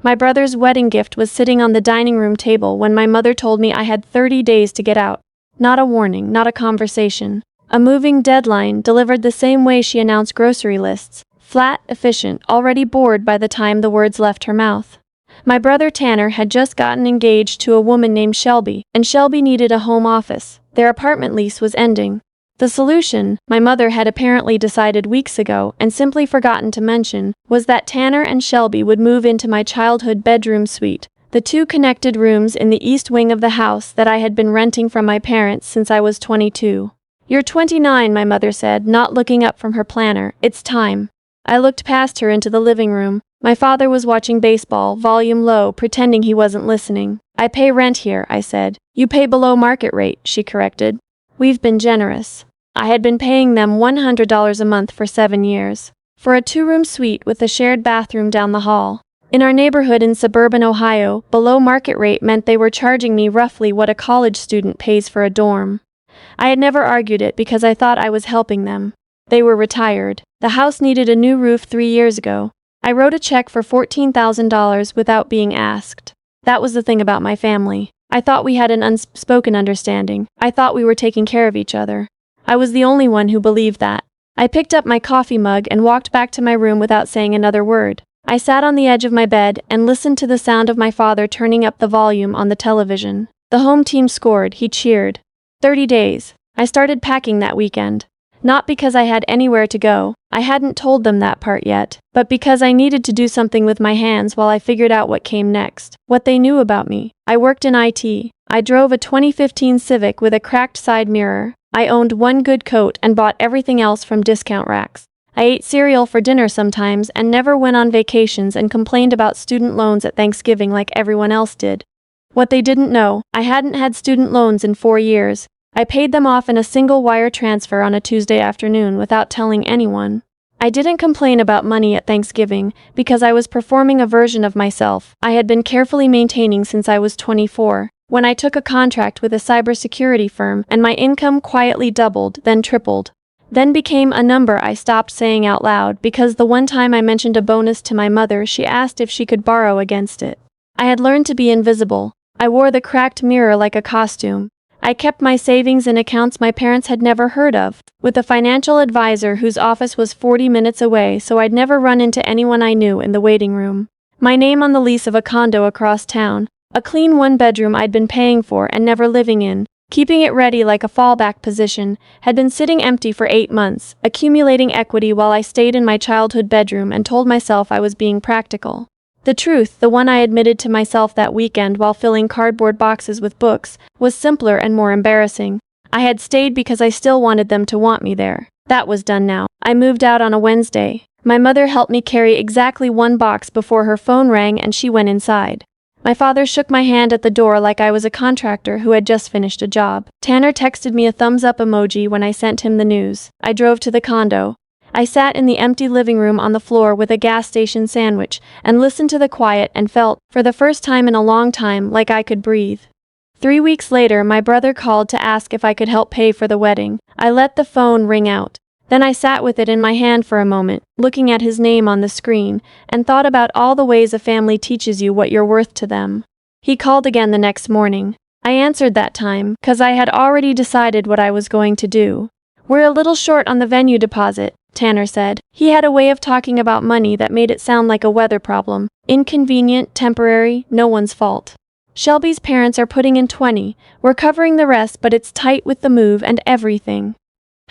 My brother's wedding gift was sitting on the dining room table when my mother told me I had 30 days to get out. Not a warning, not a conversation. A moving deadline delivered the same way she announced grocery lists. Flat, efficient, already bored by the time the words left her mouth. My brother Tanner had just gotten engaged to a woman named Shelby, and Shelby needed a home office. Their apartment lease was ending. The solution, my mother had apparently decided weeks ago and simply forgotten to mention, was that Tanner and Shelby would move into my childhood bedroom suite, the two connected rooms in the east wing of the house that I had been renting from my parents since I was 22. "You're 29, my mother said, not looking up from her planner. "It's time." I looked past her into the living room. My father was watching baseball, volume low, pretending he wasn't listening. "I pay rent here," I said. "You pay below market rate," she corrected. "We've been generous." I had been paying them $100 a month for 7 years. For a 2-room suite with a shared bathroom down the hall. In our neighborhood in suburban Ohio, below market rate meant they were charging me roughly what a college student pays for a dorm. I had never argued it because I thought I was helping them. They were retired. The house needed a new roof 3 years ago. I wrote a check for $14,000 without being asked. That was the thing about my family. I thought we had an unspoken understanding. I thought we were taking care of each other. I was the only one who believed that. I picked up my coffee mug and walked back to my room without saying another word. I sat on the edge of my bed and listened to the sound of my father turning up the volume on the television. The home team scored, he cheered. 30 days. I started packing that weekend. Not because I had anywhere to go, I hadn't told them that part yet, but because I needed to do something with my hands while I figured out what came next, what they knew about me. I worked in IT. I drove a 2015 Civic with a cracked side mirror. I owned one good coat and bought everything else from discount racks. I ate cereal for dinner sometimes and never went on vacations and complained about student loans at Thanksgiving like everyone else did. What they didn't know, I hadn't had student loans in 4 years. I paid them off in a single wire transfer on a Tuesday afternoon without telling anyone. I didn't complain about money at Thanksgiving because I was performing a version of myself I had been carefully maintaining since I was 24. When I took a contract with a cybersecurity firm and my income quietly doubled, then tripled. Then became a number I stopped saying out loud because the one time I mentioned a bonus to my mother, she asked if she could borrow against it. I had learned to be invisible. I wore the cracked mirror like a costume. I kept my savings in accounts my parents had never heard of, with a financial advisor whose office was 40 minutes away so I'd never run into anyone I knew in the waiting room. My name on the lease of a condo across town. A clean 1-bedroom I'd been paying for and never living in, keeping it ready like a fallback position, had been sitting empty for 8 months, accumulating equity while I stayed in my childhood bedroom and told myself I was being practical. The truth, the one I admitted to myself that weekend while filling cardboard boxes with books, was simpler and more embarrassing. I had stayed because I still wanted them to want me there. That was done now. I moved out on a Wednesday. My mother helped me carry exactly 1 box before her phone rang and she went inside. My father shook my hand at the door like I was a contractor who had just finished a job. Tanner texted me a thumbs-up emoji when I sent him the news. I drove to the condo. I sat in the empty living room on the floor with a gas station sandwich and listened to the quiet and felt, for the first time in a long time, like I could breathe. 3 weeks later, my brother called to ask if I could help pay for the wedding. I let the phone ring out. Then I sat with it in my hand for a moment, looking at his name on the screen, and thought about all the ways a family teaches you what you're worth to them. He called again the next morning. I answered that time, 'cause I had already decided what I was going to do. "We're a little short on the venue deposit," Tanner said. He had a way of talking about money that made it sound like a weather problem. Inconvenient, temporary, no one's fault. "Shelby's parents are putting in 20. We're covering the rest, but it's tight with the move and everything."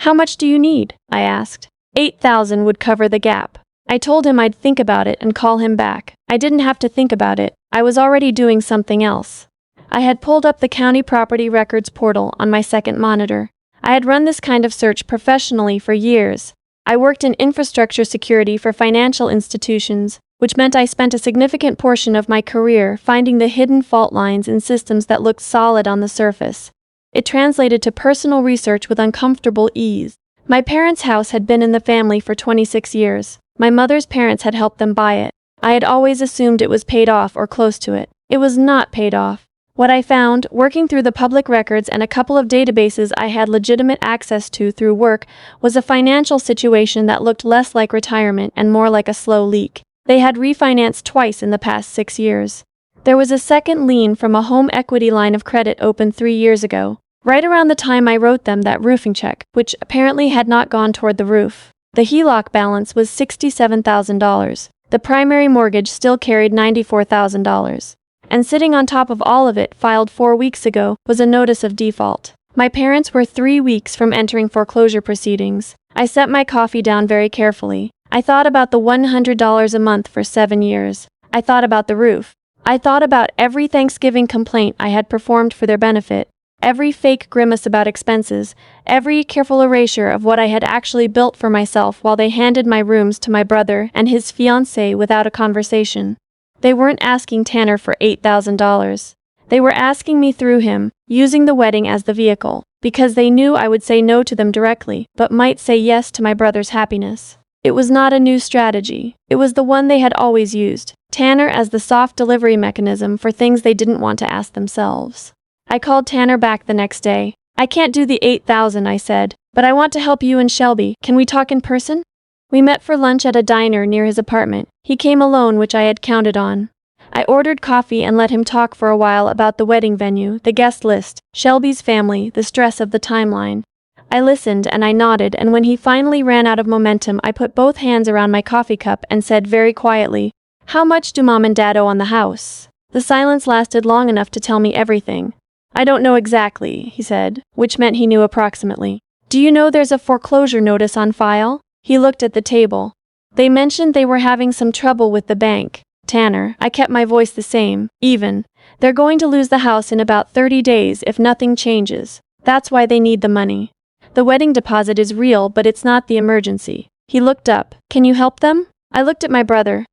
"How much do you need?" I asked. 8,000 would cover the gap. I told him I'd think about it and call him back. I didn't have to think about it. I was already doing something else. I had pulled up the county property records portal on my second monitor. I had run this kind of search professionally for years. I worked in infrastructure security for financial institutions, which meant I spent a significant portion of my career finding the hidden fault lines in systems that looked solid on the surface. It translated to personal research with uncomfortable ease. My parents' house had been in the family for 26 years. My mother's parents had helped them buy it. I had always assumed it was paid off or close to it. It was not paid off. What I found, working through the public records and a couple of databases I had legitimate access to through work, was a financial situation that looked less like retirement and more like a slow leak. They had refinanced twice in the past 6 years. There was a second lien from a home equity line of credit opened 3 years ago, right around the time I wrote them that roofing check, which apparently had not gone toward the roof. The HELOC balance was $67,000. The primary mortgage still carried $94,000. And sitting on top of all of it, filed 4 weeks ago, was a notice of default. My parents were 3 weeks from entering foreclosure proceedings. I set my coffee down very carefully. I thought about the $100 a month for 7 years. I thought about the roof. I thought about every Thanksgiving complaint I had performed for their benefit, every fake grimace about expenses, every careful erasure of what I had actually built for myself while they handed my rooms to my brother and his fiancée without a conversation. They weren't asking Tanner for $8,000. They were asking me through him, using the wedding as the vehicle, because they knew I would say no to them directly, but might say yes to my brother's happiness. It was not a new strategy. It was the one they had always used. Tanner as the soft delivery mechanism for things they didn't want to ask themselves. I called Tanner back the next day. "I can't do the $8,000, I said, "but I want to help you and Shelby. Can we talk in person?" We met for lunch at a diner near his apartment. He came alone, which I had counted on. I ordered coffee and let him talk for a while about the wedding venue, the guest list, Shelby's family, the stress of the timeline. I listened and I nodded, and when he finally ran out of momentum, I put both hands around my coffee cup and said very quietly, "How much do Mom and Dad owe on the house?" The silence lasted long enough to tell me everything. "I don't know exactly," he said, which meant he knew approximately. "Do you know there's a foreclosure notice on file?" He looked at the table. "They mentioned they were having some trouble with the bank." "Tanner," I kept my voice the same, even. "They're going to lose the house in about 30 days if nothing changes. That's why they need the money. The wedding deposit is real, but it's not the emergency." He looked up. "Can you help them?" I looked at my brother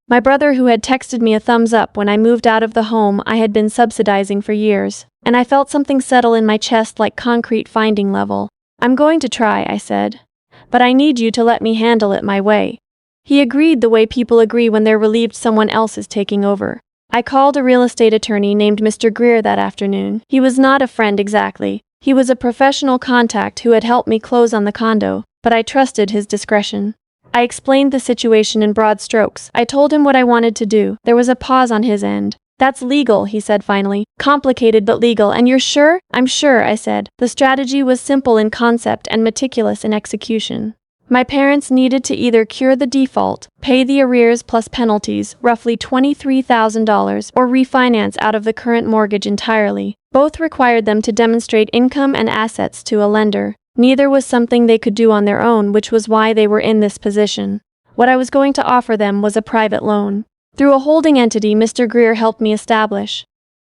who had texted me a thumbs up when I moved out of the home I had been subsidizing for years, and I felt something settle in my chest like concrete finding level. "I'm going to try," I said. "But I need you to let me handle it my way." He agreed the way people agree when they're relieved someone else is taking over. I called a real estate attorney named Mr. Greer that afternoon. He was not a friend exactly. He was a professional contact who had helped me close on the condo, but I trusted his discretion. I explained the situation in broad strokes. I told him what I wanted to do. There was a pause on his end. "That's legal," he said finally. "Complicated but legal, and you're sure?" "I'm sure," I said. The strategy was simple in concept and meticulous in execution. My parents needed to either cure the default, pay the arrears plus penalties, roughly $23,000, or refinance out of the current mortgage entirely. Both required them to demonstrate income and assets to a lender. Neither was something they could do on their own, which was why they were in this position. What I was going to offer them was a private loan, through a holding entity Mr. Greer helped me establish.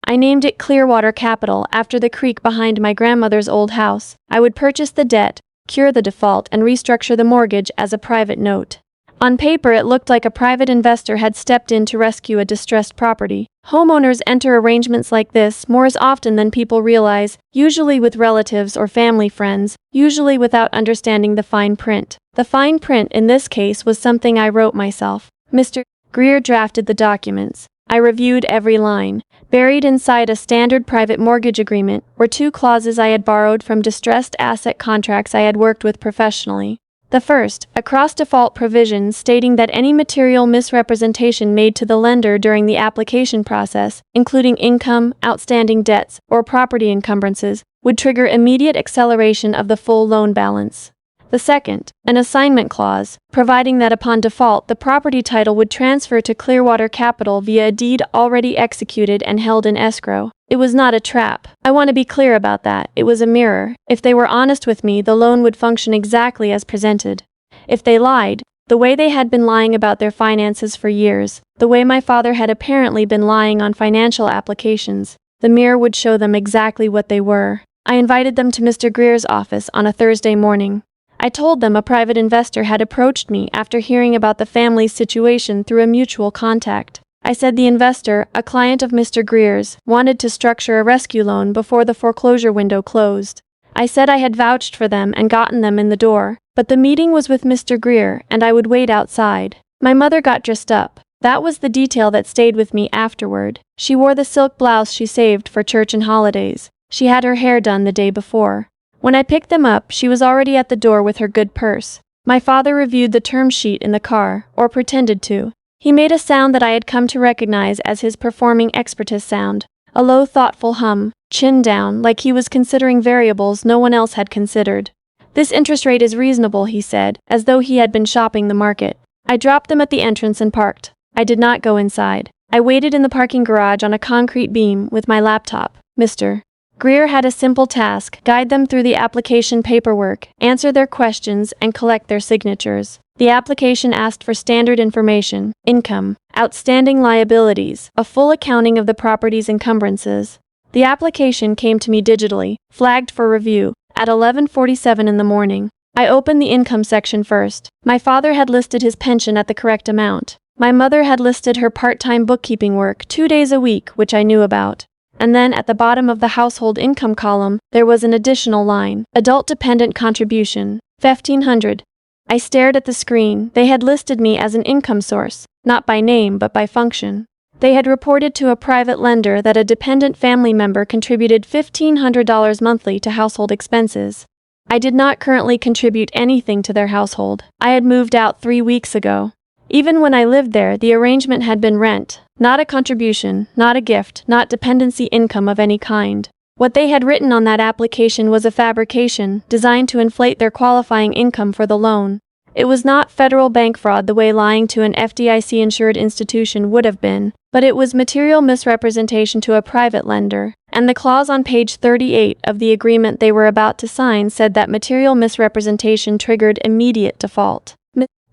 I named it Clearwater Capital after the creek behind my grandmother's old house. I would purchase the debt, cure the default, and restructure the mortgage as a private note. On paper, it looked like a private investor had stepped in to rescue a distressed property. Homeowners enter arrangements like this more as often than people realize, usually with relatives or family friends, usually without understanding the fine print. The fine print in this case was something I wrote myself. Mr. Greer drafted the documents. I reviewed every line. Buried inside a standard private mortgage agreement were 2 clauses I had borrowed from distressed asset contracts I had worked with professionally. The first, a cross-default provision stating that any material misrepresentation made to the lender during the application process, including income, outstanding debts, or property encumbrances, would trigger immediate acceleration of the full loan balance. The second, an assignment clause, providing that upon default the property title would transfer to Clearwater Capital via a deed already executed and held in escrow. It was not a trap. I want to be clear about that. It was a mirror. If they were honest with me, the loan would function exactly as presented. If they lied, the way they had been lying about their finances for years, the way my father had apparently been lying on financial applications, the mirror would show them exactly what they were. I invited them to Mr. Greer's office on a Thursday morning. I told them a private investor had approached me after hearing about the family's situation through a mutual contact. I said the investor, a client of Mr. Greer's, wanted to structure a rescue loan before the foreclosure window closed. I said I had vouched for them and gotten them in the door, but the meeting was with Mr. Greer and I would wait outside. My mother got dressed up. That was the detail that stayed with me afterward. She wore the silk blouse she saved for church and holidays. She had her hair done the day before. When I picked them up, she was already at the door with her good purse. My father reviewed the term sheet in the car, or pretended to. He made a sound that I had come to recognize as his performing expertise sound. A low, thoughtful hum, chin down, like he was considering variables no one else had considered. "This interest rate is reasonable," he said, as though he had been shopping the market. I dropped them at the entrance and parked. I did not go inside. I waited in the parking garage on a concrete beam with my laptop. Mr. Greer had a simple task: guide them through the application paperwork, answer their questions, and collect their signatures. The application asked for standard information: income, outstanding liabilities, a full accounting of the property's encumbrances. The application came to me digitally, flagged for review, at 11:47 in the morning. I opened the income section first. My father had listed his pension at the correct amount. My mother had listed her part-time bookkeeping work 2 days a week, which I knew about. And then at the bottom of the household income column, there was an additional line: adult dependent contribution, $1,500. I stared at the screen. They had listed me as an income source, not by name but by function. They had reported to a private lender that a dependent family member contributed $1,500 monthly to household expenses. I did not currently contribute anything to their household. I had moved out 3 weeks ago. Even when I lived there, the arrangement had been rent, not a contribution, not a gift, not dependency income of any kind. What they had written on that application was a fabrication, designed to inflate their qualifying income for the loan. It was not federal bank fraud the way lying to an FDIC-insured institution would have been, but it was material misrepresentation to a private lender, and the clause on page 38 of the agreement they were about to sign said that material misrepresentation triggered immediate default.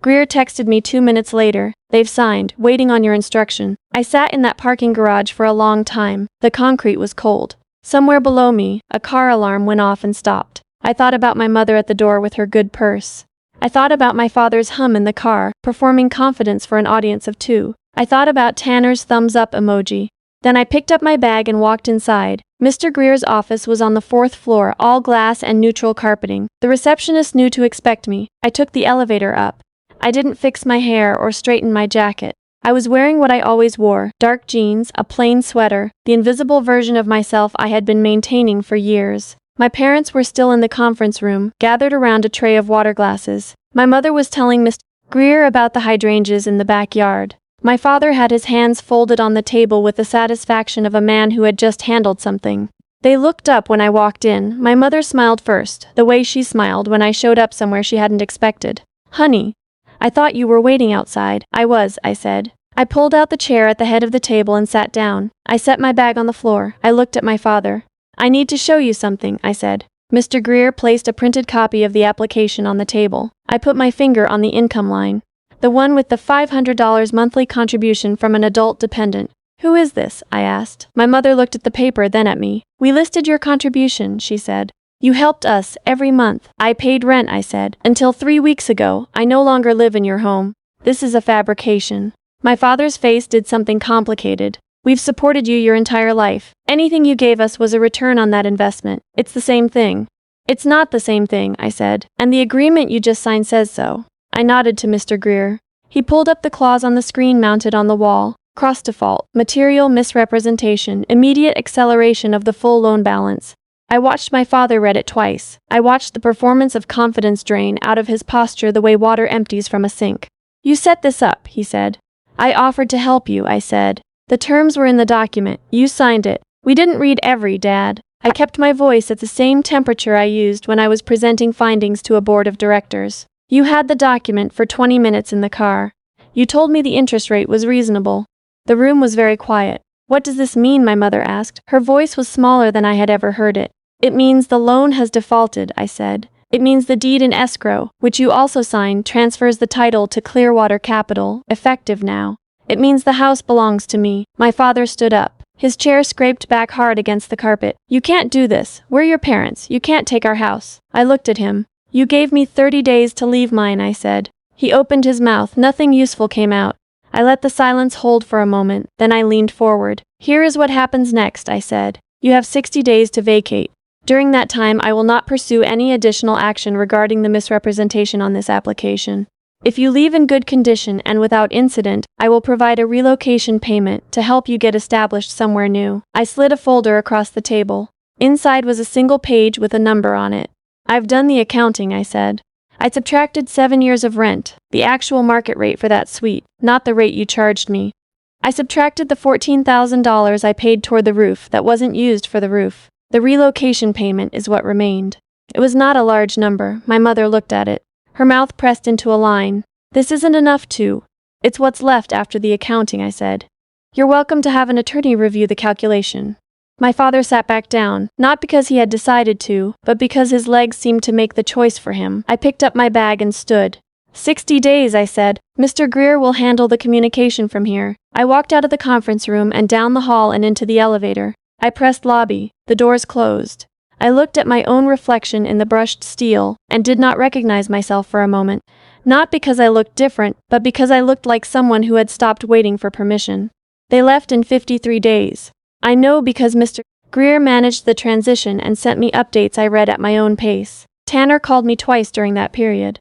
Greer texted me 2 minutes later: "They've signed, waiting on your instruction." I sat in that parking garage for a long time. The concrete was cold. Somewhere below me, a car alarm went off and stopped. I thought about my mother at the door with her good purse. I thought about my father's hum in the car, performing confidence for an audience of 2. I thought about Tanner's thumbs up emoji. Then I picked up my bag and walked inside. Mr. Greer's office was on the 4th floor, all glass and neutral carpeting. The receptionist knew to expect me. I took the elevator up. I didn't fix my hair or straighten my jacket. I was wearing what I always wore: dark jeans, a plain sweater, the invisible version of myself I had been maintaining for years. My parents were still in the conference room, gathered around a tray of water glasses. My mother was telling Mr. Greer about the hydrangeas in the backyard. My father had his hands folded on the table with the satisfaction of a man who had just handled something. They looked up when I walked in. My mother smiled first, the way she smiled when I showed up somewhere she hadn't expected. "Honey, I thought you were waiting outside." "I was," I said. I pulled out the chair at the head of the table and sat down. I set my bag on the floor. I looked at my father. "I need to show you something," I said. Mr. Greer placed a printed copy of the application on the table. I put my finger on the income line. The one with the $500 monthly contribution from an adult dependent. "Who is this?" I asked. My mother looked at the paper, then at me. "We listed your contribution," she said. "You helped us every month." "I paid rent," I said. "Until 3 weeks ago. I no longer live in your home. This is a fabrication." My father's face did something complicated. "We've supported you your entire life. Anything you gave us was a return on that investment. It's the same thing." "It's not the same thing," I said. "And the agreement you just signed says so." I nodded to Mr. Greer. He pulled up the clause on the screen mounted on the wall. Cross default, material misrepresentation, immediate acceleration of the full loan balance. I watched my father read it twice. I watched the performance of confidence drain out of his posture the way water empties from a sink. "You set this up," he said. "I offered to help you," I said. "The terms were in the document. You signed it. We didn't read every, Dad." I kept my voice at the same temperature I used when I was presenting findings to a board of directors. "You had the document for 20 minutes in the car. You told me the interest rate was reasonable." The room was very quiet. "What does this mean?" my mother asked. Her voice was smaller than I had ever heard it. "It means the loan has defaulted," I said. "It means the deed in escrow, which you also signed, transfers the title to Clearwater Capital, effective now. It means the house belongs to me." My father stood up. His chair scraped back hard against the carpet. "You can't do this. We're your parents. You can't take our house." I looked at him. "You gave me 30 days to leave mine," I said. He opened his mouth. Nothing useful came out. I let the silence hold for a moment, then I leaned forward. "Here is what happens next," I said. "You have 60 days to vacate. During that time, I will not pursue any additional action regarding the misrepresentation on this application. If you leave in good condition and without incident, I will provide a relocation payment to help you get established somewhere new." I slid a folder across the table. Inside was a single page with a number on it. "I've done the accounting," I said. I subtracted 7 years of rent, the actual market rate for that suite, not the rate you charged me. I subtracted the $14,000 I paid toward the roof that wasn't used for the roof. The relocation payment is what remained. It was not a large number. My mother looked at it. Her mouth pressed into a line. This isn't enough to. It's what's left after the accounting, I said. You're welcome to have an attorney review the calculation. My father sat back down, not because he had decided to, but because his legs seemed to make the choice for him. I picked up my bag and stood. 60 days, I said. Mr. Greer will handle the communication from here. I walked out of the conference room and down the hall and into the elevator. I pressed lobby. The doors closed. I looked at my own reflection in the brushed steel and did not recognize myself for a moment. Not because I looked different, but because I looked like someone who had stopped waiting for permission. They left in 53 days. I know because Mr. Greer managed the transition and sent me updates I read at my own pace. Tanner called me twice during that period.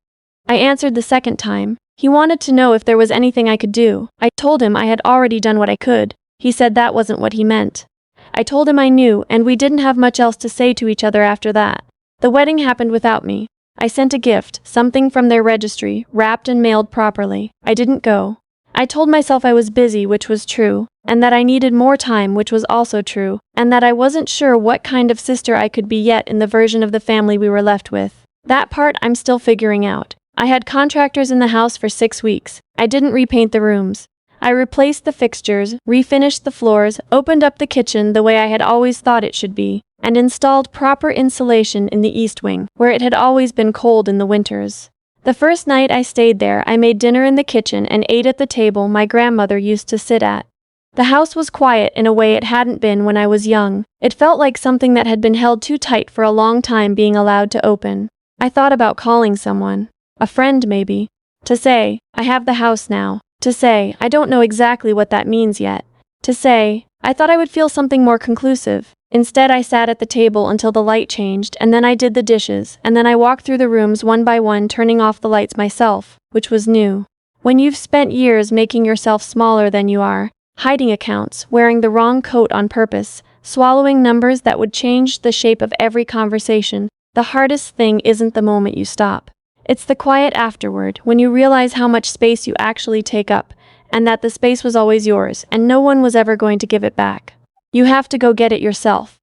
I answered the second time. He wanted to know if there was anything I could do. I told him I had already done what I could. He said that wasn't what he meant. I told him I knew, and we didn't have much else to say to each other after that. The wedding happened without me. I sent a gift, something from their registry, wrapped and mailed properly. I didn't go. I told myself I was busy, which was true, and that I needed more time, which was also true, and that I wasn't sure what kind of sister I could be yet in the version of the family we were left with. That part I'm still figuring out. I had contractors in the house for 6 weeks. I didn't repaint the rooms. I replaced the fixtures, refinished the floors, opened up the kitchen the way I had always thought it should be, and installed proper insulation in the east wing, where it had always been cold in the winters. The first night I stayed there, I made dinner in the kitchen and ate at the table my grandmother used to sit at. The house was quiet in a way it hadn't been when I was young. It felt like something that had been held too tight for a long time being allowed to open. I thought about calling someone. A friend, maybe. To say, I have the house now. To say, I don't know exactly what that means yet. To say, I thought I would feel something more conclusive. Instead, I sat at the table until the light changed, and then I did the dishes, and then I walked through the rooms one by one, turning off the lights myself, which was new. When you've spent years making yourself smaller than you are, hiding accounts, wearing the wrong coat on purpose, swallowing numbers that would change the shape of every conversation, the hardest thing isn't the moment you stop. It's the quiet afterward, when you realize how much space you actually take up, and that the space was always yours, and no one was ever going to give it back. You have to go get it yourself.